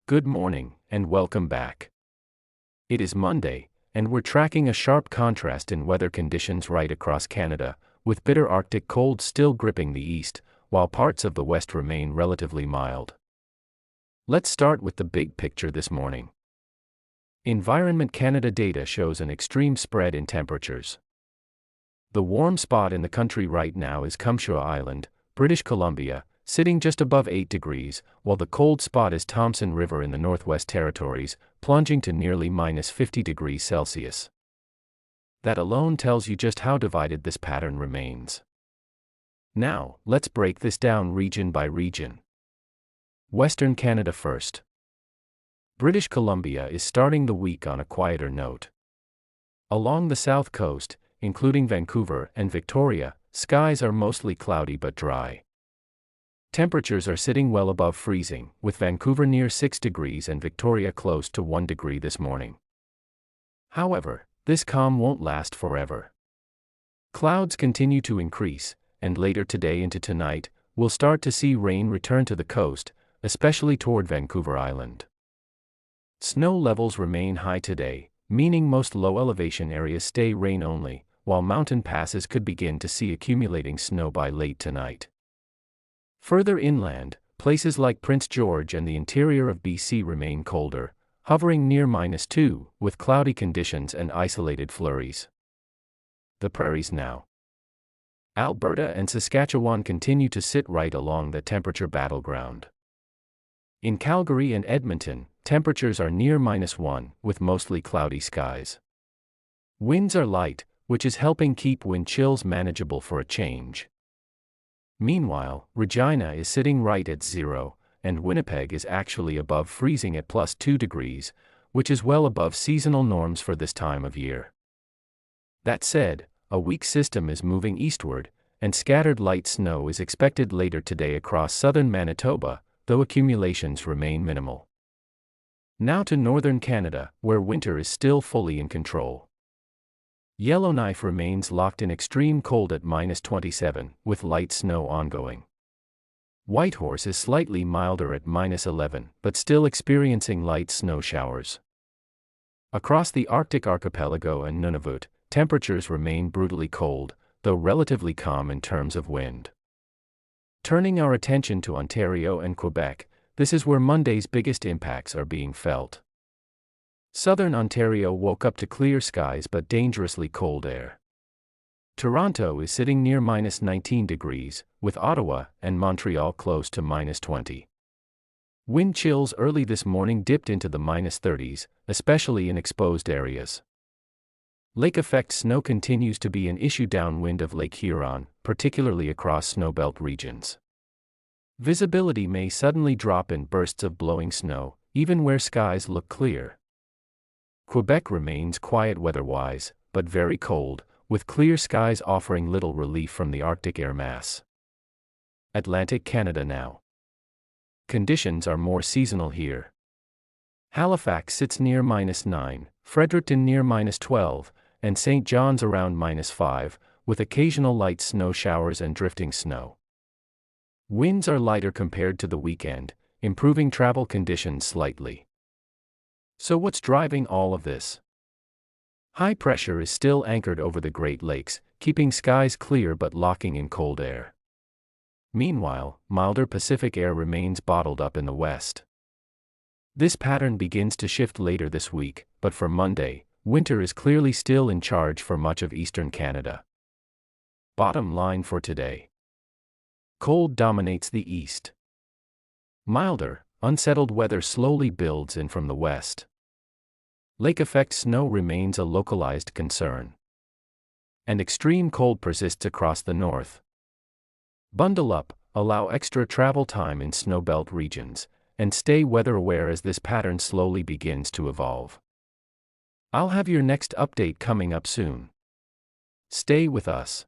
Good morning, and welcome back. It is Monday, and we're tracking a sharp contrast in weather conditions right across Canada, with bitter Arctic cold still gripping the east, while parts of the west remain relatively mild. Let's start with the big picture this morning. Environment Canada data shows an extreme spread in temperatures. The warm spot in the country right now is Kumshua Island, British Columbia, sitting just above 8 degrees, while the cold spot is Thompson River in the Northwest Territories, plunging to nearly minus 50 degrees Celsius. That alone tells you just how divided this pattern remains. Now, let's break this down region by region. Western Canada first. British Columbia is starting the week on a quieter note. Along the south coast, including Vancouver and Victoria, skies are mostly cloudy but dry. Temperatures are sitting well above freezing, with Vancouver near 6 degrees and Victoria close to 1 degree this morning. However, this calm won't last forever. Clouds continue to increase, and later today into tonight, we'll start to see rain return to the coast, especially toward Vancouver Island. Snow levels remain high today, meaning most low-elevation areas stay rain-only, while mountain passes could begin to see accumulating snow by late tonight. Further inland, places like Prince George and the interior of BC remain colder, hovering near -2, with cloudy conditions and isolated flurries. The Prairies now. Alberta and Saskatchewan continue to sit right along the temperature battleground. In Calgary and Edmonton, temperatures are near -1, with mostly cloudy skies. Winds are light, which is helping keep wind chills manageable for a change. Meanwhile, Regina is sitting right at 0, and Winnipeg is actually above freezing at +2 degrees, which is well above seasonal norms for this time of year. That said, a weak system is moving eastward, and scattered light snow is expected later today across southern Manitoba, though accumulations remain minimal. Now to northern Canada, where winter is still fully in control. Yellowknife remains locked in extreme cold at -27, with light snow ongoing. Whitehorse is slightly milder at -11, but still experiencing light snow showers. Across the Arctic archipelago and Nunavut, temperatures remain brutally cold, though relatively calm in terms of wind. Turning our attention to Ontario and Quebec, this is where Monday's biggest impacts are being felt. Southern Ontario woke up to clear skies but dangerously cold air. Toronto is sitting near -19 degrees, with Ottawa and Montreal close to -20. Wind chills early this morning dipped into the -30s, especially in exposed areas. Lake effect snow continues to be an issue downwind of Lake Huron, particularly across snowbelt regions. Visibility may suddenly drop in bursts of blowing snow, even where skies look clear. Quebec remains quiet weather-wise, but very cold, with clear skies offering little relief from the Arctic air mass. Atlantic Canada now. Conditions are more seasonal here. Halifax sits near -9, Fredericton near -12, and St. John's around -5, with occasional light snow showers and drifting snow. Winds are lighter compared to the weekend, improving travel conditions slightly. So what's driving all of this? High pressure is still anchored over the Great Lakes, keeping skies clear but locking in cold air. Meanwhile, milder Pacific air remains bottled up in the west. This pattern begins to shift later this week, but for Monday, winter is clearly still in charge for much of eastern Canada. Bottom line for today. Cold dominates the east. Milder, unsettled weather slowly builds in from the west. Lake effect snow remains a localized concern. And extreme cold persists across the north. Bundle up, allow extra travel time in snowbelt regions, and stay weather aware as this pattern slowly begins to evolve. I'll have your next update coming up soon. Stay with us.